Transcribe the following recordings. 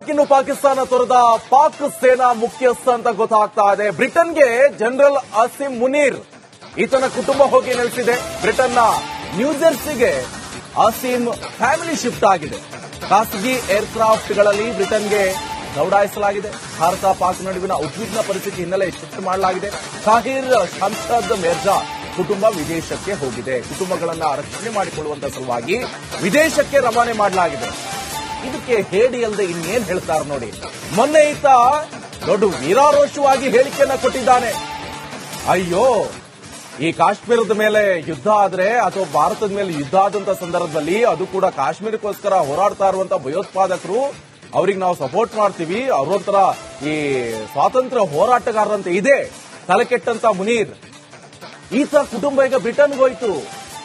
ಬೆಳಕಿನ್ನು ಪಾಕಿಸ್ತಾನ ತೊರೆದ ಪಾಕ್ ಸೇನಾ ಮುಖ್ಯಸ್ಥ ಅಂತ ಗೊತ್ತಾಗ್ತಾ ಇದೆ. ಬ್ರಿಟನ್ಗೆ ಜನರಲ್ ಅಸಿಮ್ ಮುನೀರ್ ಈತನ ಕುಟುಂಬ ಹೋಗಿ ನೆಲೆಸಿದೆ. ಬ್ರಿಟನ್ನ ನ್ಯೂಜೆರ್ಸಿಗೆ ಅಸಿಮ್ ಫ್ಯಾಮಿಲಿ ಶಿಫ್ಟ್ ಆಗಿದೆ. ಖಾಸಗಿ ಏರ್ಕ್ರಾಫ್ಟ್ಗಳಲ್ಲಿ ಬ್ರಿಟನ್ಗೆ ದೌಡಾಯಿಸಲಾಗಿದೆ. ಭಾರತ ಪಾಕ್ ನಡುವಿನ ಉದ್ವಿಗ್ನ ಪರಿಸ್ಥಿತಿ ಹಿನ್ನೆಲೆ ಶಿಫ್ಟ್ ಮಾಡಲಾಗಿದೆ. ತಾಹಿರ್ ಶಂಸದ್ ಮಿರ್ಜಾ ಕುಟುಂಬ ವಿದೇಶಕ್ಕೆ ಹೋಗಿದೆ. ಕುಟುಂಬಗಳನ್ನ ರಕ್ಷಣೆ ಮಾಡಿಕೊಳ್ಳುವಂತ ಸಲುವಾಗಿ ವಿದೇಶಕ್ಕೆ ರವಾನೆ ಮಾಡಲಾಗಿದೆ. ಇದಕ್ಕೆ ಹೇಳಿ ಅಲ್ಲದೆ ಇನ್ನೇನ್ ಹೇಳ್ತಾರೆ ನೋಡಿ. ಮೊನ್ನೆ ಈತ ದೊಡ್ಡ ವೀರಾರೋಷವಾಗಿ ಹೇಳಿಕೆಯನ್ನ ಕೊಟ್ಟಿದ್ದಾನೆ. ಅಯ್ಯೋ, ಈ ಕಾಶ್ಮೀರದ ಮೇಲೆ ಯುದ್ಧ ಆದ್ರೆ ಅಥವಾ ಭಾರತದ ಮೇಲೆ ಯುದ್ಧ ಆದಂತ ಸಂದರ್ಭದಲ್ಲಿ ಅದು ಕೂಡ ಕಾಶ್ಮೀರಕ್ಕೋಸ್ಕರ ಹೋರಾಡ್ತಾ ಇರುವಂತ ಭಯೋತ್ಪಾದಕರು, ಅವ್ರಿಗೆ ನಾವು ಸಪೋರ್ಟ್ ಮಾಡ್ತೀವಿ, ಅವರೊಂಥರ ಈ ಸ್ವಾತಂತ್ರ್ಯ ಹೋರಾಟಗಾರರಂತೆ ಇದೆ ತಲೆಕೆಟ್ಟಂತ ಮುನೀರ್. ಈತ ಕುಟುಂಬ ಈಗ ಬ್ರಿಟನ್ಗೆ ಹೋಯ್ತು.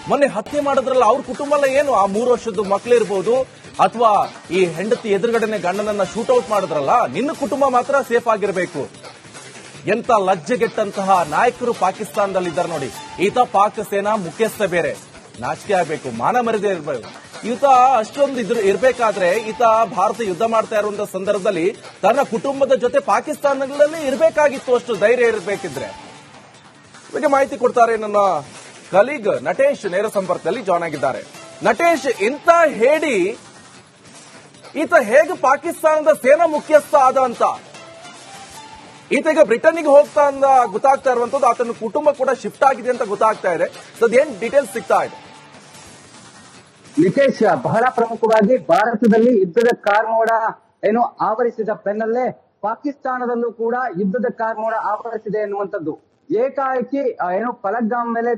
ಮೊನ್ನೆ ಹತ್ಯೆ ಮಾಡಿದ್ರಲ್ಲ ಅವ್ರ ಕುಟುಂಬ ಎಲ್ಲ ಏನು, ಆ 3 ವರ್ಷದ ಮಕ್ಕಳಿರ್ಬೋದು ಅಥವಾ ಈ ಹೆಂಡತಿ ಎದುರುಗಡೆನೆ ಗಂಡನನ್ನ ಶೂಟ್ಔಟ್ ಮಾಡಿದ್ರಲ್ಲ, ನಿನ್ನ ಕುಟುಂಬ ಮಾತ್ರ ಸೇಫ್ ಆಗಿರಬೇಕು. ಎಂತ ಲಜ್ಜೆಗೆಟ್ಟಂತಹ ನಾಯಕರು ಪಾಕಿಸ್ತಾನದಲ್ಲಿದ್ದಾರೆ ನೋಡಿ. ಈತ ಪಾಕ್ ಸೇನಾ ಮುಖ್ಯಸ್ಥ ಬೇರೆ, ನಾಚಿಕೆ ಆಗಬೇಕು, ಮಾನ ಮರ್ಯಾದೆ ಇರಬೇಕು. ಈತ ಅಷ್ಟೊಂದು ಇರಬೇಕಾದ್ರೆ ಈತ ಭಾರತ ಯುದ್ಧ ಮಾಡ್ತಾ ಇರುವಂತಹ ಸಂದರ್ಭದಲ್ಲಿ ತನ್ನ ಕುಟುಂಬದ ಜೊತೆ ಪಾಕಿಸ್ತಾನದಲ್ಲಿ ಇರಬೇಕಾಗಿತ್ತು. ಅಷ್ಟು ಧೈರ್ಯ ಇರಬೇಕಿದ್ರೆ. ಬಗ್ಗೆ ಮಾಹಿತಿ ಕೊಡ್ತಾರೆ ನನ್ನ ಕಲೀಗ್ ನಟೇಶ್, ನೇರ ಸಂಪರ್ಕದಲ್ಲಿ ಜಾಯ್ನ್ ಆಗಿದ್ದಾರೆ. ನಟೇಶ್, ಇಂತ ಹೇಳಿ ಈತ ಹೇಗೆ ಪಾಕಿಸ್ತಾನದ ಸೇನಾ ಮುಖ್ಯಸ್ಥ ಆದ ಅಂತ, ಈತ ಈಗ ಬ್ರಿಟನ್ಗೆ ಹೋಗ್ತಾ ಅಂತ ಗೊತ್ತಾಗ್ತಾ ಇರುವಂತದ್ದು, ಆತನ ಕುಟುಂಬ ಕೂಡ ಶಿಫ್ಟ್ ಆಗಿದೆ ಅಂತ ಗೊತ್ತಾಗ್ತಾ ಇದೆ. ಏನ್ ಡೀಟೇಲ್ಸ್ ಸಿಗ್ತಾ ಇದೆ? ನಿತೇಶ್, ಬಹಳ ಪ್ರಮುಖವಾಗಿ ಭಾರತದಲ್ಲಿ ಯುದ್ಧದ ಕಾರ್ಮೋಡ ಏನು ಆವರಿಸಿದ ಬೆನ್ನಲ್ಲೇ ಪಾಕಿಸ್ತಾನದಲ್ಲೂ ಕೂಡ ಯುದ್ಧದ ಕಾರ್ಮೋಡ ಆವರಿಸಿದೆ ಎನ್ನುವಂಥದ್ದು. ಏಕಾಏಕಿ ಏನು ಪಲಗ್ಗಾಮ್ ಮೇಲೆ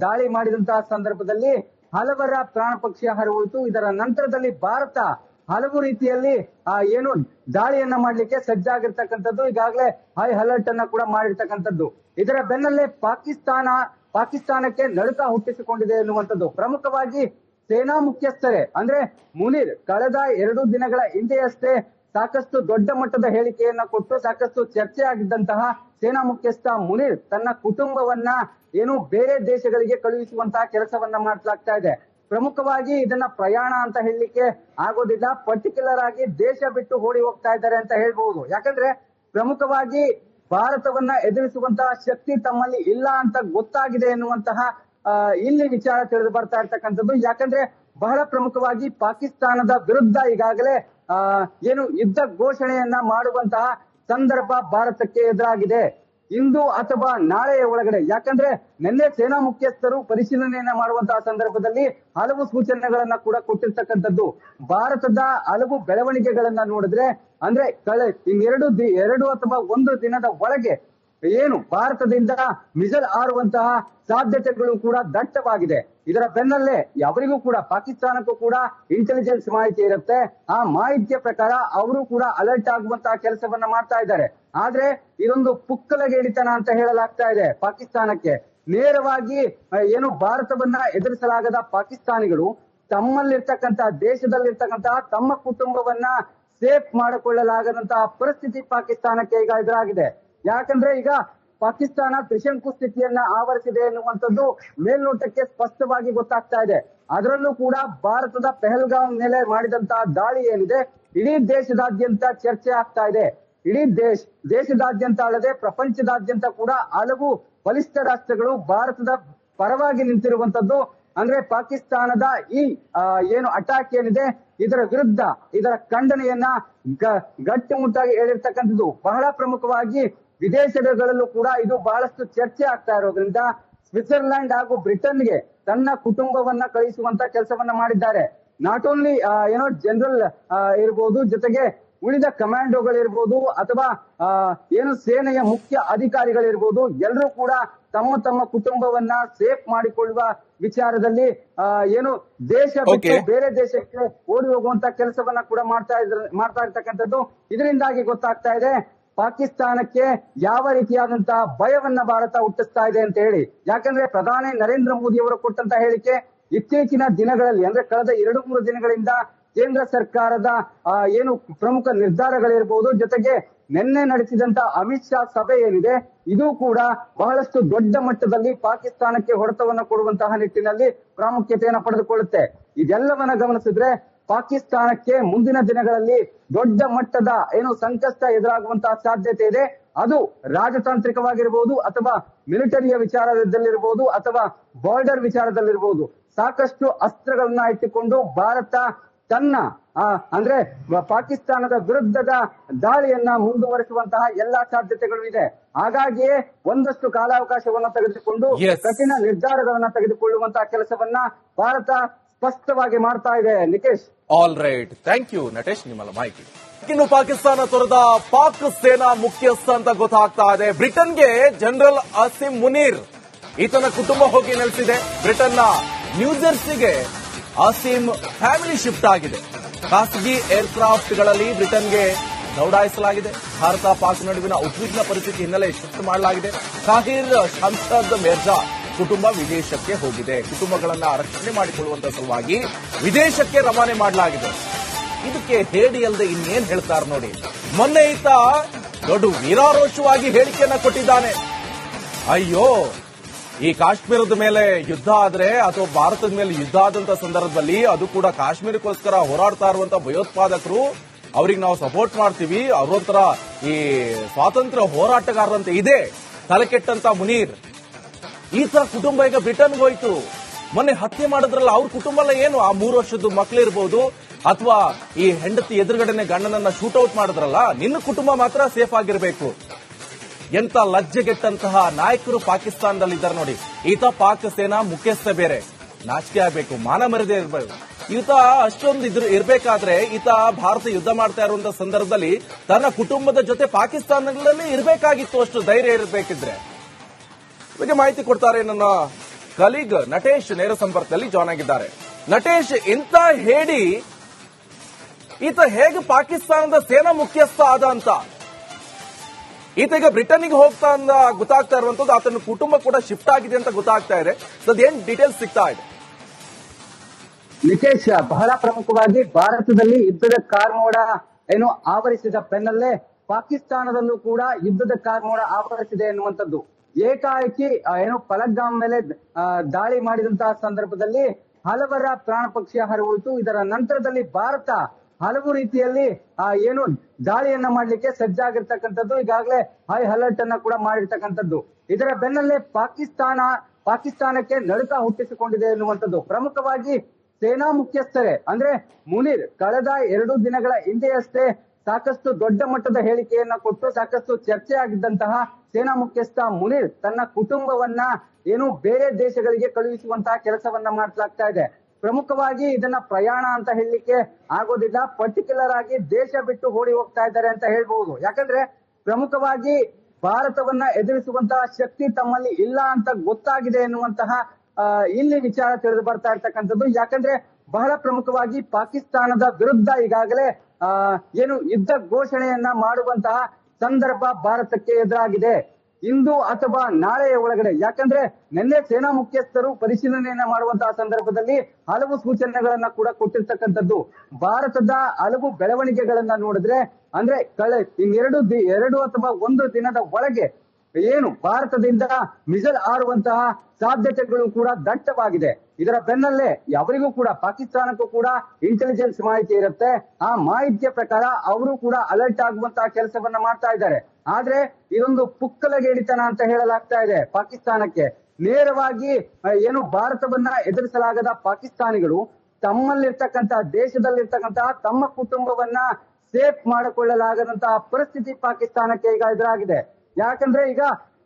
ದಾಳಿ ಮಾಡಿದಂತಹ ಸಂದರ್ಭದಲ್ಲಿ ಹಲವರ ಪ್ರಾಣ ಪಕ್ಷಿ ಹರಿಹೋಯಿತು. ಇದರ ನಂತರದಲ್ಲಿ ಭಾರತ ಹಲವು ರೀತಿಯಲ್ಲಿ ಏನು ದಾಳಿಯನ್ನ ಮಾಡ್ಲಿಕ್ಕೆ ಸಜ್ಜಾಗಿರ್ತಕ್ಕಂಥದ್ದು, ಈಗಾಗಲೇ ಹೈ ಅಲರ್ಟ್ ಅನ್ನ ಕೂಡ ಮಾಡಿರ್ತಕ್ಕಂಥದ್ದು. ಇದರ ಬೆನ್ನಲ್ಲೇ ಪಾಕಿಸ್ತಾನಕ್ಕೆ ನಡುಕ ಹುಟ್ಟಿಸಿಕೊಂಡಿದೆ ಎನ್ನುವಂಥದ್ದು. ಪ್ರಮುಖವಾಗಿ ಸೇನಾ ಮುಖ್ಯಸ್ಥರೇ ಅಂದ್ರೆ ಮುನೀರ್ ಕಳೆದ 2 ದಿನಗಳ ಹಿಂದೆಯಷ್ಟೇ ಸಾಕಷ್ಟು ದೊಡ್ಡ ಮಟ್ಟದ ಹೇಳಿಕೆಯನ್ನ ಕೊಟ್ಟು ಸಾಕಷ್ಟು ಚರ್ಚೆ ಆಗಿದ್ದಂತಹ ಸೇನಾ ಮುಖ್ಯಸ್ಥ ಮುನೀರ್ ತನ್ನ ಕುಟುಂಬವನ್ನ ಏನು ಬೇರೆ ದೇಶಗಳಿಗೆ ಕಳುಹಿಸುವಂತಹ ಕೆಲಸವನ್ನ ಮಾಡಲಾಗ್ತಾ ಇದೆ. ಪ್ರಮುಖವಾಗಿ ಇದನ್ನ ಪ್ರಯಾಣ ಅಂತ ಹೇಳಲಿಕ್ಕೆ ಆಗೋದಿಲ್ಲ, ಪರ್ಟಿಕ್ಯುಲರ್ ಆಗಿ ದೇಶ ಬಿಟ್ಟು ಓಡಿ ಹೋಗ್ತಾ ಇದ್ದಾರೆ ಅಂತ ಹೇಳ್ಬಹುದು. ಯಾಕಂದ್ರೆ ಪ್ರಮುಖವಾಗಿ ಭಾರತವನ್ನ ಎದುರಿಸುವಂತಹ ಶಕ್ತಿ ತಮ್ಮಲ್ಲಿ ಇಲ್ಲ ಅಂತ ಗೊತ್ತಾಗಿದೆ ಎನ್ನುವಂತಹ ಇಲ್ಲಿ ವಿಚಾರ ತಿಳಿದು ಬರ್ತಾ ಇರ್ತಕ್ಕಂಥದ್ದು. ಯಾಕಂದ್ರೆ ಬಹಳ ಪ್ರಮುಖವಾಗಿ ಪಾಕಿಸ್ತಾನದ ವಿರುದ್ಧ ಈಗಾಗಲೇ ಏನು ಯುದ್ಧ ಘೋಷಣೆಯನ್ನ ಮಾಡುವಂತಹ ಸಂದರ್ಭ ಭಾರತಕ್ಕೆ ಎದುರಾಗಿದೆ. ಇಂದು ಅಥವಾ ನಾಳೆಯ ಒಳಗಡೆ, ಯಾಕಂದ್ರೆ ನಿನ್ನೆ ಸೇನಾ ಮುಖ್ಯಸ್ಥರು ಪರಿಶೀಲನೆಯನ್ನ ಮಾಡುವಂತಹ ಸಂದರ್ಭದಲ್ಲಿ ಹಲವು ಸೂಚನೆಗಳನ್ನ ಕೂಡ ಕೊಟ್ಟಿರ್ತಕ್ಕಂಥದ್ದು. ಭಾರತದ ಹಲವು ಬೆಳವಣಿಗೆಗಳನ್ನ ನೋಡಿದ್ರೆ ಅಂದ್ರೆ ಎರಡು ಅಥವಾ 1 ದಿನದ ಒಳಗೆ ಏನು ಭಾರತದಿಂದ ಮಿಸೈಲ್ ಹಾರುವಂತಹ ಸಾಧ್ಯತೆಗಳು ಕೂಡ ದಟ್ಟವಾಗಿದೆ. ಇದರ ಬೆನ್ನಲ್ಲೇ ಅವರಿಗೂ ಕೂಡ ಪಾಕಿಸ್ತಾನಕ್ಕೂ ಕೂಡ ಇಂಟೆಲಿಜೆನ್ಸ್ ಮಾಹಿತಿ ಇರುತ್ತೆ. ಆ ಮಾಹಿತಿಯ ಪ್ರಕಾರ ಅವರು ಕೂಡ ಅಲರ್ಟ್ ಆಗುವಂತಹ ಕೆಲಸವನ್ನ ಮಾಡ್ತಾ ಇದ್ದಾರೆ. ಆದ್ರೆ ಇದೊಂದು ಪುಕ್ಕಲಗೇಡಿತನ ಅಂತ ಹೇಳಲಾಗ್ತಾ ಇದೆ ಪಾಕಿಸ್ತಾನಕ್ಕೆ. ನೇರವಾಗಿ ಏನು ಭಾರತವನ್ನ ಎದುರಿಸಲಾಗದ ಪಾಕಿಸ್ತಾನಿಗಳು ತಮ್ಮಲ್ಲಿರ್ತಕ್ಕಂತಹ ದೇಶದಲ್ಲಿರ್ತಕ್ಕಂತಹ ತಮ್ಮ ಕುಟುಂಬವನ್ನ ಸೇಫ್ ಮಾಡಿಕೊಳ್ಳಲಾಗದಂತಹ ಪರಿಸ್ಥಿತಿ ಪಾಕಿಸ್ತಾನಕ್ಕೆ ಈಗ ಎದುರಾಗಿದೆ. ಯಾಕಂದ್ರೆ ಈಗ ಪಾಕಿಸ್ತಾನ ತ್ರಿಶಂಕು ಸ್ಥಿತಿಯನ್ನ ಆವರಿಸಿದೆ ಎನ್ನುವಂಥದ್ದು ಮೇಲ್ನೋಟಕ್ಕೆ ಸ್ಪಷ್ಟವಾಗಿ ಗೊತ್ತಾಗ್ತಾ ಇದೆ. ಅದರಲ್ಲೂ ಕೂಡ ಭಾರತದ ಪೆಹಲ್ಗಾಮ್ ಮೇಲೆ ಮಾಡಿದಂತಹ ದಾಳಿ ಏನಿದೆ ಇಡೀ ದೇಶದಾದ್ಯಂತ ಚರ್ಚೆ ಆಗ್ತಾ ಇದೆ. ಇಡೀ ದೇಶದಾದ್ಯಂತ ಅಲ್ಲದೆ ಪ್ರಪಂಚದಾದ್ಯಂತ ಕೂಡ ಹಲವು ಬಲಿಷ್ಠ ರಾಷ್ಟ್ರಗಳು ಭಾರತದ ಪರವಾಗಿ ನಿಂತಿರುವಂತದ್ದು. ಅಂದ್ರೆ ಪಾಕಿಸ್ತಾನದ ಈ ಏನು ಅಟ್ಯಾಕ್ ಏನಿದೆ ಇದರ ವಿರುದ್ಧ ಇದರ ಖಂಡನೆಯನ್ನ ಗಟ್ಟಿಮುಟ್ಟಾಗಿ ಹೇಳಿರ್ತಕ್ಕಂಥದ್ದು. ಬಹಳ ಪ್ರಮುಖವಾಗಿ ವಿದೇಶಗಳಲ್ಲೂ ಕೂಡ ಇದು ಬಹಳಷ್ಟು ಚರ್ಚೆ ಆಗ್ತಾ ಇರೋದ್ರಿಂದ ಸ್ವಿಟ್ಜರ್ಲ್ಯಾಂಡ್ ಹಾಗೂ ಬ್ರಿಟನ್ಗೆ ತನ್ನ ಕುಟುಂಬವನ್ನ ಕಳಿಸುವಂತ ಕೆಲಸವನ್ನ ಮಾಡಿದ್ದಾರೆ. ನಾಟ್ ಓನ್ಲಿ ಏನೋ ಜನರಲ್ ಇರ್ಬೋದು, ಜೊತೆಗೆ ಉಳಿದ ಕಮಾಂಡೋಗಳಿರ್ಬೋದು ಅಥವಾ ಏನು ಸೇನೆಯ ಮುಖ್ಯ ಅಧಿಕಾರಿಗಳಿರ್ಬೋದು, ಎಲ್ಲರೂ ಕೂಡ ತಮ್ಮ ಕುಟುಂಬವನ್ನ ಸೇಫ್ ಮಾಡಿಕೊಳ್ಳುವ ವಿಚಾರದಲ್ಲಿ ಏನು ದೇಶ ಬಿಟ್ಟು ಬೇರೆ ದೇಶಕ್ಕೆ ಓಡಿ ಹೋಗುವಂತ ಕೆಲಸವನ್ನ ಕೂಡ ಮಾಡ್ತಾ ಇರ್ತಕ್ಕಂಥದ್ದು. ಇದರಿಂದಾಗಿ ಗೊತ್ತಾಗ್ತಾ ಇದೆ ಪಾಕಿಸ್ತಾನಕ್ಕೆ ಯಾವ ರೀತಿಯಾದಂತಹ ಭಯವನ್ನ ಭಾರತ ಹುಟ್ಟಿಸ್ತಾ ಇದೆ ಅಂತ ಹೇಳಿ. ಯಾಕಂದ್ರೆ ಪ್ರಧಾನಿ ನರೇಂದ್ರ ಮೋದಿ ಅವರು ಕೊಟ್ಟಂತ ಹೇಳಿಕೆ ಇತ್ತೀಚಿನ ದಿನಗಳಲ್ಲಿ ಅಂದ್ರೆ ಕಳೆದ 2-3 ದಿನಗಳಿಂದ ಕೇಂದ್ರ ಸರ್ಕಾರದ ಏನು ಪ್ರಮುಖ ನಿರ್ಧಾರಗಳಿರ್ಬೋದು, ಜೊತೆಗೆ ನಿನ್ನೆ ನಡೆಸಿದಂತ ಅಮಿತ್ ಶಾ ಸಭೆ ಏನಿದೆ ಇದು ಕೂಡ ಬಹಳಷ್ಟು ದೊಡ್ಡ ಮಟ್ಟದಲ್ಲಿ ಪಾಕಿಸ್ತಾನಕ್ಕೆ ಹೊಡೆತವನ್ನು ಕೊಡುವಂತಹ ನಿಟ್ಟಿನಲ್ಲಿ ಪ್ರಾಮುಖ್ಯತೆಯನ್ನು ಪಡೆದುಕೊಳ್ಳುತ್ತೆ. ಇದೆಲ್ಲವನ್ನ ಗಮನಿಸಿದ್ರೆ ಪಾಕಿಸ್ತಾನಕ್ಕೆ ಮುಂದಿನ ದಿನಗಳಲ್ಲಿ ದೊಡ್ಡ ಮಟ್ಟದ ಸಂಕಷ್ಟ ಎದುರಾಗುವಂತಹ ಸಾಧ್ಯತೆ ಇದೆ. ಅದು ರಾಜತಾಂತ್ರಿಕವಾಗಿರ್ಬೋದು ಅಥವಾ ಮಿಲಿಟರಿಯ ವಿಚಾರದಲ್ಲಿರ್ಬೋದು ಅಥವಾ ಬಾರ್ಡರ್ ವಿಚಾರದಲ್ಲಿರ್ಬೋದು. ಸಾಕಷ್ಟು ಅಸ್ತ್ರಗಳನ್ನ ಇಟ್ಟುಕೊಂಡು ಭಾರತ ತನ್ನ ಅಂದ್ರೆ ಪಾಕಿಸ್ತಾನದ ವಿರುದ್ಧದ ದಾಳಿಯನ್ನ ಮುಂದುವರಿಸುವಂತಹ ಎಲ್ಲಾ ಸಾಧ್ಯತೆಗಳು ಇದೆ. ಹಾಗಾಗಿಯೇ ಒಂದಷ್ಟು ಕಾಲಾವಕಾಶವನ್ನು ತೆಗೆದುಕೊಂಡು ಕಠಿಣ ನಿರ್ಧಾರಗಳನ್ನ ತೆಗೆದುಕೊಳ್ಳುವಂತಹ ಕೆಲಸವನ್ನ ಭಾರತ ಸ್ಪಷ್ಟವಾಗಿ ಮಾಡ್ತಾ ಇದೆ. Nikesh, all right, thank you Natesh, ನಿಮ್ಮಲ್ಲ ಮಾಹಿತಿ. ಇನ್ನು ಪಾಕಿಸ್ತಾನ ತೊರೆದ ಪಾಕ್ ಸೇನಾ ಮುಖ್ಯಸ್ಥ ಅಂತ ಗೊತ್ತಾಗ್ತಾ ಇದೆ. ಬ್ರಿಟನ್ಗೆ ಜನರಲ್ ಅಸಿಂ ಮುನೀರ್, ಈತನ ಕುಟುಂಬ ಹೋಗಿ ನೆಲೆಸಿದೆ. ಬ್ರಿಟನ್ನ ನ್ಯೂಜೆರ್ಸಿಗೆ ಅಸಿಂ ಫ್ಯಾಮಿಲಿ ಶಿಫ್ಟ್ ಆಗಿದೆ. ಖಾಸಗಿ ಏರ್ಕ್ರಾಫ್ಟ್ಗಳಲ್ಲಿ ಬ್ರಿಟನ್ಗೆ ದೌಡಾಯಿಸಲಾಗಿದೆ. ಭಾರತ ಪಾಕ್ ನಡುವಿನ ಉದ್ವಿಗ್ನ ಪರಿಸ್ಥಿತಿ ಹಿನ್ನೆಲೆ ಶಿಫ್ಟ್ ಮಾಡಲಾಗಿದೆ. ತಾಹಿರ್ ಶಂಸದ್ ಮಿರ್ಜಾ ಕುಟುಂಬ ವಿದೇಶಕ್ಕೆ ಹೋಗಿದೆ. ಕುಟುಂಬಗಳನ್ನ ರಕ್ಷಣೆ ಮಾಡಿಕೊಳ್ಳುವಂತ ಸಲುವಾಗಿ ವಿದೇಶಕ್ಕೆ ರವಾನೆ ಮಾಡಲಾಗಿದೆ. ಇದಕ್ಕೆ ಹೇಳಿ ಅಲ್ಲದೆ ಇನ್ನೇನ್ ಹೇಳ್ತಾರೆ ನೋಡಿ. ಮೊನ್ನೆ ಈತ ದೊಡ್ಡ ವೀರಾರೋಷವಾಗಿ ಹೇಳಿಕೆಯನ್ನ ಕೊಟ್ಟಿದ್ದಾನೆ. ಅಯ್ಯೋ, ಈ ಕಾಶ್ಮೀರದ ಮೇಲೆ ಯುದ್ಧ ಆದ್ರೆ ಅಥವಾ ಭಾರತದ ಮೇಲೆ ಯುದ್ಧ ಆದಂತ ಸಂದರ್ಭದಲ್ಲಿ ಅದು ಕೂಡ ಕಾಶ್ಮೀರಕ್ಕೋಸ್ಕರ ಹೋರಾಡ್ತಾ ಇರುವಂತ ಭಯೋತ್ಪಾದಕರು, ಅವ್ರಿಗೆ ನಾವು ಸಪೋರ್ಟ್ ಮಾಡ್ತೀವಿ, ಅವರೊಂಥರ ಈ ಸ್ವಾತಂತ್ರ್ಯ ಹೋರಾಟಗಾರರಂತೆ ಇದೆ ತಲೆಕೆಟ್ಟಂತ ಮುನೀರ್. ಈತ ಕುಟುಂಬ ಈಗ ಬ್ರಿಟನ್ಗೆ ಹೋಯ್ತು. ಮೊನ್ನೆ ಹತ್ಯೆ ಮಾಡಿದ್ರಲ್ಲ ಅವ್ರ ಕುಟುಂಬ ಎಲ್ಲ ಏನು, ಆ 3 ವರ್ಷದ ಮಕ್ಕಳಿರ್ಬೋದು ಅಥವಾ ಈ ಹೆಂಡತಿ ಎದುರುಗಡೆನೆ ಗಂಡನನ್ನ ಶೂಟೌಟ್ ಮಾಡಿದ್ರಲ್ಲ, ನಿನ್ನ ಕುಟುಂಬ ಮಾತ್ರ ಸೇಫ್ ಆಗಿರಬೇಕು. ಎಂತ ಲಜ್ಜೆಗೆಟ್ಟಂತಹ ನಾಯಕರು ಪಾಕಿಸ್ತಾನದಲ್ಲಿದ್ದಾರೆ ನೋಡಿ. ಈತ ಪಾಕ್ ಸೇನಾ ಮುಖ್ಯಸ್ಥ ಬೇರೆ, ನಾಚಿಕೆ ಆಗಬೇಕು, ಮಾನ ಮರ್ಯಾದೆ ಇರಬೇಕು. ಈತ ಅಷ್ಟೊಂದು ಇರಬೇಕಾದ್ರೆ ಈತ ಭಾರತ ಯುದ್ಧ ಮಾಡ್ತಾ ಇರುವಂತಹ ಸಂದರ್ಭದಲ್ಲಿ ತನ್ನ ಕುಟುಂಬದ ಜೊತೆ ಪಾಕಿಸ್ತಾನದಲ್ಲಿ ಇರಬೇಕಾಗಿತ್ತು. ಅಷ್ಟು ಧೈರ್ಯ ಇರಬೇಕಿದ್ರೆ. ಬಗ್ಗೆ ಮಾಹಿತಿ ಕೊಡ್ತಾರೆ ನನ್ನ ಕಲೀಗ್ ನಟೇಶ್, ನೇರ ಸಂಪರ್ಕದಲ್ಲಿ ಜಾಯ್ನ್ ಆಗಿದ್ದಾರೆ. ನಟೇಶ್, ಇಂತ ಹೇಳಿ ಈತ ಹೇಗೆ ಪಾಕಿಸ್ತಾನದ ಸೇನಾ ಮುಖ್ಯಸ್ಥ ಆದ ಅಂತ, ಈತ ಈಗ ಬ್ರಿಟನ್ಗೆ ಹೋಗ್ತಾ ಅಂತ ಗೊತ್ತಾಗ್ತಾ ಇರುವಂತದ್ದು, ಆತನ ಕುಟುಂಬ ಕೂಡ ಶಿಫ್ಟ್ ಆಗಿದೆ ಅಂತ ಗೊತ್ತಾಗ್ತಾ ಇದೆ. ಅದೇನ್ ಡೀಟೇಲ್ಸ್ ಸಿಗ್ತಾ ಇದೆ? ನಿಕೇಶ್, ಬಹಳ ಪ್ರಮುಖವಾಗಿ ಭಾರತದಲ್ಲಿ ಯುದ್ಧದ ಕಾರ್ಮೋಡ ಆವರಿಸಿದ ಬೆನ್ನಲ್ಲೇ ಪಾಕಿಸ್ತಾನದಲ್ಲೂ ಕೂಡ ಯುದ್ಧದ ಕಾರ್ಮೋಡ ಆವರಿಸಿದೆ ಎನ್ನುವಂಥದ್ದು. ಏಕಾಏಕಿ ಪಲಗ್ಗಾಮ್ ಮೇಲೆ ದಾಳಿ ಮಾಡಿದಂತಹ ಸಂದರ್ಭದಲ್ಲಿ ಹಲವರ ಪ್ರಾಣ ಪಕ್ಷಿ ಹರಿಯಿತು. ಇದರ ನಂತರದಲ್ಲಿ ಭಾರತ ಹಲವು ರೀತಿಯಲ್ಲಿ ದಾಳಿಯನ್ನ ಮಾಡ್ಲಿಕ್ಕೆ ಸಜ್ಜಾಗಿರ್ತಕ್ಕಂಥದ್ದು, ಈಗಾಗಲೇ ಹೈ ಅಲರ್ಟ್ ಅನ್ನ ಕೂಡ ಮಾಡಿರ್ತಕ್ಕಂಥದ್ದು. ಇದರ ಬೆನ್ನಲ್ಲೇ ಪಾಕಿಸ್ತಾನಕ್ಕೆ ನಡುಕ ಹುಟ್ಟಿಸಿಕೊಂಡಿದೆ ಎನ್ನುವಂಥದ್ದು. ಪ್ರಮುಖವಾಗಿ ಸೇನಾ ಮುಖ್ಯಸ್ಥರೇ ಅಂದ್ರೆ ಮುನೀರ್ ಕಳೆದ 2 ದಿನಗಳ ಹಿಂದೆಯಷ್ಟೇ ಸಾಕಷ್ಟು ದೊಡ್ಡ ಮಟ್ಟದ ಹೇಳಿಕೆಯನ್ನ ಕೊಟ್ಟು ಸಾಕಷ್ಟು ಚರ್ಚೆ ಆಗಿದ್ದಂತಹ ಸೇನಾ ಮುಖ್ಯಸ್ಥ ಮುನೀರ್ ತನ್ನ ಕುಟುಂಬವನ್ನ ಬೇರೆ ದೇಶಗಳಿಗೆ ಕಳುಹಿಸುವಂತಹ ಕೆಲಸವನ್ನ ಮಾಡಲಾಗ್ತಾ ಇದೆ. ಪ್ರಮುಖವಾಗಿ ಇದನ್ನ ಪ್ರಯಾಣ ಅಂತ ಹೇಳಲಿಕ್ಕೆ ಆಗೋದಿಲ್ಲ, ಪರ್ಟಿಕ್ಯುಲರ್ ಆಗಿ ದೇಶ ಬಿಟ್ಟು ಓಡಿ ಹೋಗ್ತಾ ಇದ್ದಾರೆ ಅಂತ ಹೇಳ್ಬಹುದು. ಯಾಕಂದ್ರೆ ಪ್ರಮುಖವಾಗಿ ಭಾರತವನ್ನ ಎದುರಿಸುವಂತಹ ಶಕ್ತಿ ತಮ್ಮಲ್ಲಿ ಇಲ್ಲ ಅಂತ ಗೊತ್ತಾಗಿದೆ ಎನ್ನುವಂತಹ ಇಲ್ಲಿ ವಿಚಾರ ತಿಳಿದು ಬರ್ತಾ ಇರ್ತಕ್ಕಂಥದ್ದು. ಯಾಕಂದ್ರೆ ಬಹಳ ಪ್ರಮುಖವಾಗಿ ಪಾಕಿಸ್ತಾನದ ವಿರುದ್ಧ ಈಗಾಗಲೇ ಯುದ್ಧ ಘೋಷಣೆಯನ್ನ ಮಾಡುವಂತಹ ಸಂದರ್ಭ ಭಾರತಕ್ಕೆ ಎದುರಾಗಿದೆ. ಇಂದು ಅಥವಾ ನಾಳೆಯ ಒಳಗಡೆ, ಯಾಕಂದ್ರೆ ನಿನ್ನೆ ಸೇನಾ ಮುಖ್ಯಸ್ಥರು ಪರಿಶೀಲನೆಯನ್ನ ಮಾಡುವಂತಹ ಸಂದರ್ಭದಲ್ಲಿ ಹಲವು ಸೂಚನೆಗಳನ್ನ ಕೂಡ ಕೊಟ್ಟಿರ್ತಕ್ಕಂಥದ್ದು. ಭಾರತದ ಹಲವು ಬೆಳವಣಿಗೆಗಳನ್ನ ನೋಡಿದ್ರೆ ಅಂದ್ರೆ ಎರಡು ಅಥವಾ 1 ದಿನದ ಒಳಗೆ ಭಾರತದಿಂದ ಮಿಸೈಲ್ ಹಾರುವಂತಹ ಸಾಧ್ಯತೆಗಳು ಕೂಡ ದಟ್ಟವಾಗಿದೆ. ಇದರ ಬೆನ್ನಲ್ಲೇ ಅವರಿಗೂ ಕೂಡ ಪಾಕಿಸ್ತಾನಕ್ಕೂ ಕೂಡ ಇಂಟೆಲಿಜೆನ್ಸ್ ಮಾಹಿತಿ ಇರುತ್ತೆ. ಆ ಮಾಹಿತಿಯ ಪ್ರಕಾರ ಅವರು ಕೂಡ ಅಲರ್ಟ್ ಆಗುವಂತಹ ಕೆಲಸವನ್ನ ಮಾಡ್ತಾ ಇದ್ದಾರೆ. ಆದ್ರೆ ಇದೊಂದು ಪುಕ್ಕಲಗೇಡಿತನ ಅಂತ ಹೇಳಲಾಗ್ತಾ ಇದೆ ಪಾಕಿಸ್ತಾನಕ್ಕೆ. ನೇರವಾಗಿ ಭಾರತವನ್ನ ಎದುರಿಸಲಾಗದ ಪಾಕಿಸ್ತಾನಿಗಳು ತಮ್ಮಲ್ಲಿರ್ತಕ್ಕಂತಹ ದೇಶದಲ್ಲಿರ್ತಕ್ಕಂತಹ ತಮ್ಮ ಕುಟುಂಬವನ್ನ ಸೇಫ್ ಮಾಡಿಕೊಳ್ಳಲಾಗದಂತಹ ಪರಿಸ್ಥಿತಿ ಪಾಕಿಸ್ತಾನಕ್ಕೆ ಈಗ ಎದುರಾಗಿದೆ. ಯಾಕಂದ್ರೆ ಈಗ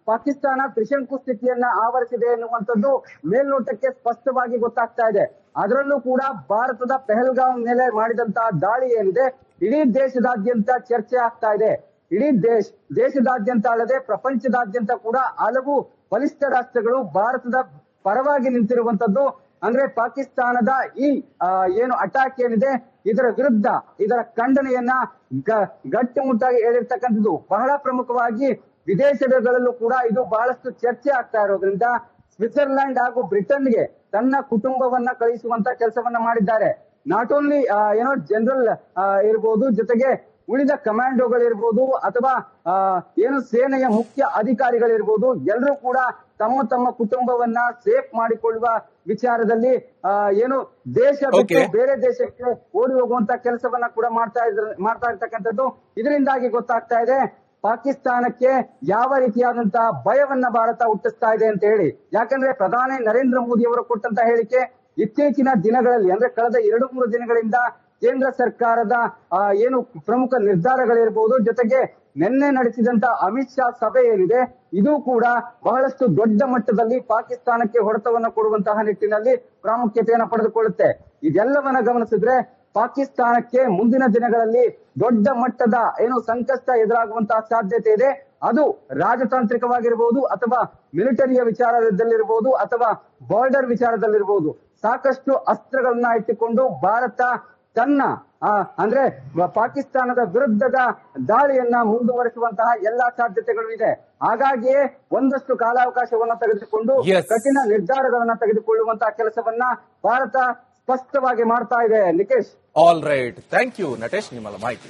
ಪಾಕಿಸ್ತಾನ ತ್ರಿಶಂಕು ಸ್ಥಿತಿಯನ್ನ ಆವರಿಸಿದೆ ಎನ್ನುವಂಥದ್ದು ಮೇಲ್ನೋಟಕ್ಕೆ ಸ್ಪಷ್ಟವಾಗಿ ಗೊತ್ತಾಗ್ತಾ ಇದೆ. ಅದರಲ್ಲೂ ಕೂಡ ಭಾರತದ ಪೆಹಲ್ಗಾಮ್ ಮೇಲೆ ಮಾಡಿದಂತಹ ದಾಳಿ ಏನಿದೆ ಇಡೀ ದೇಶದಾದ್ಯಂತ ಚರ್ಚೆ ಆಗ್ತಾ ಇದೆ. ಇಡೀ ದೇಶದಾದ್ಯಂತ ಅಲ್ಲದೆ ಪ್ರಪಂಚದಾದ್ಯಂತ ಕೂಡ ಹಲವು ಬಲಿಷ್ಠ ರಾಷ್ಟ್ರಗಳು ಭಾರತದ ಪರವಾಗಿ ನಿಂತಿರುವಂತದ್ದು. ಅಂದ್ರೆ ಪಾಕಿಸ್ತಾನದ ಈ ಅಟ್ಯಾಕ್ ಏನಿದೆ ಇದರ ವಿರುದ್ಧ ಇದರ ಖಂಡನೆಯನ್ನ ಗಟ್ಟಿಮುಟ್ಟಾಗಿ ಹೇಳಿರ್ತಕ್ಕಂಥದ್ದು. ಬಹಳ ಪ್ರಮುಖವಾಗಿ ವಿದೇಶಗಳಲ್ಲೂ ಕೂಡ ಇದು ಬಹಳಷ್ಟು ಚರ್ಚೆ ಆಗ್ತಾ ಇರೋದ್ರಿಂದ ಸ್ವಿಟ್ಜರ್ಲ್ಯಾಂಡ್ ಹಾಗೂ ಬ್ರಿಟನ್ಗೆ ತನ್ನ ಕುಟುಂಬವನ್ನ ಕಳಿಸುವಂತ ಕೆಲಸವನ್ನ ಮಾಡಿದ್ದಾರೆ. ನಾಟ್ ಓನ್ಲಿ ಜನರಲ್ ಇರ್ಬೋದು, ಜೊತೆಗೆ ಉಳಿದ ಕಮಾಂಡೋಗಳಿರ್ಬೋದು ಅಥವಾ ಏನು ಸೇನೆಯ ಮುಖ್ಯ ಅಧಿಕಾರಿಗಳಿರ್ಬೋದು ಎಲ್ಲರೂ ಕೂಡ ತಮ್ಮ ತಮ್ಮ ಕುಟುಂಬವನ್ನ ಸೇಫ್ ಮಾಡಿಕೊಳ್ಳುವ ವಿಚಾರದಲ್ಲಿ ಏನು ದೇಶ ಬಿಟ್ಟು Okay. ಬೇರೆ ದೇಶಕ್ಕೆ ಓಡಿ ಹೋಗುವಂತ ಕೆಲಸವನ್ನ ಕೂಡ ಮಾಡ್ತಾ ಇರ್ತಕ್ಕಂಥದ್ದು. ಇದರಿಂದಾಗಿ ಗೊತ್ತಾಗ್ತಾ ಇದೆ ಪಾಕಿಸ್ತಾನಕ್ಕೆ ಯಾವ ರೀತಿಯಾದಂತಹ ಭಯವನ್ನ ಭಾರತ ಹುಟ್ಟಿಸ್ತಾ ಇದೆ ಅಂತ ಹೇಳಿ. ಯಾಕಂದ್ರೆ ಪ್ರಧಾನಿ ನರೇಂದ್ರ ಮೋದಿ ಅವರು ಕೊಟ್ಟಂತ ಹೇಳಿಕೆ ಇತ್ತೀಚಿನ ದಿನಗಳಲ್ಲಿ ಅಂದ್ರೆ ಕಳೆದ 2-3 ದಿನಗಳಿಂದ ಕೇಂದ್ರ ಸರ್ಕಾರದ ಏನು ಪ್ರಮುಖ ನಿರ್ಧಾರಗಳಿರ್ಬೋದು, ಜೊತೆಗೆ ನಿನ್ನೆ ನಡೆಸಿದಂತ ಅಮಿತ್ ಶಾ ಸಭೆ ಏನಿದೆ ಇದು ಕೂಡ ಬಹಳಷ್ಟು ದೊಡ್ಡ ಮಟ್ಟದಲ್ಲಿ ಪಾಕಿಸ್ತಾನಕ್ಕೆ ಹೊಡೆತವನ್ನ ಕೊಡುವಂತಹ ನಿಟ್ಟಿನಲ್ಲಿ ಪ್ರಾಮುಖ್ಯತೆಯನ್ನು ಪಡೆದುಕೊಳ್ಳುತ್ತೆ. ಇದೆಲ್ಲವನ್ನ ಗಮನಿಸಿದ್ರೆ ಪಾಕಿಸ್ತಾನಕ್ಕೆ ಮುಂದಿನ ದಿನಗಳಲ್ಲಿ ದೊಡ್ಡ ಮಟ್ಟದ ಏನು ಸಂಕಷ್ಟ ಎದುರಾಗುವಂತಹ ಸಾಧ್ಯತೆ ಇದೆ. ಅದು ರಾಜತಾಂತ್ರಿಕವಾಗಿರ್ಬೋದು ಅಥವಾ ಮಿಲಿಟರಿಯ ವಿಚಾರದಲ್ಲಿರ್ಬೋದು ಅಥವಾ ಬಾರ್ಡರ್ ವಿಚಾರದಲ್ಲಿರ್ಬೋದು. ಸಾಕಷ್ಟು ಅಸ್ತ್ರಗಳನ್ನ ಇಟ್ಟುಕೊಂಡು ಭಾರತ ತನ್ನ ಅಂದ್ರೆ ಪಾಕಿಸ್ತಾನದ ವಿರುದ್ಧದ ದಾಳಿಯನ್ನ ಮುಂದುವರಿಸುವಂತಹ ಎಲ್ಲಾ ಸಾಧ್ಯತೆಗಳು ಇದೆ. ಹಾಗಾಗಿಯೇ ಒಂದಷ್ಟು ಕಾಲಾವಕಾಶವನ್ನ ತೆಗೆದುಕೊಂಡು Yes. ಕಠಿಣ ನಿರ್ಧಾರಗಳನ್ನ ತೆಗೆದುಕೊಳ್ಳುವಂತಹ ಕೆಲಸವನ್ನ ಭಾರತ ಸ್ಪಷ್ಟವಾಗಿ ಮಾಡ್ತಾ ಇದೆ. Nikesh, all right, thank you Natesh, ನಿಮ್ಮಲ್ಲ ಮಾಹಿತಿ.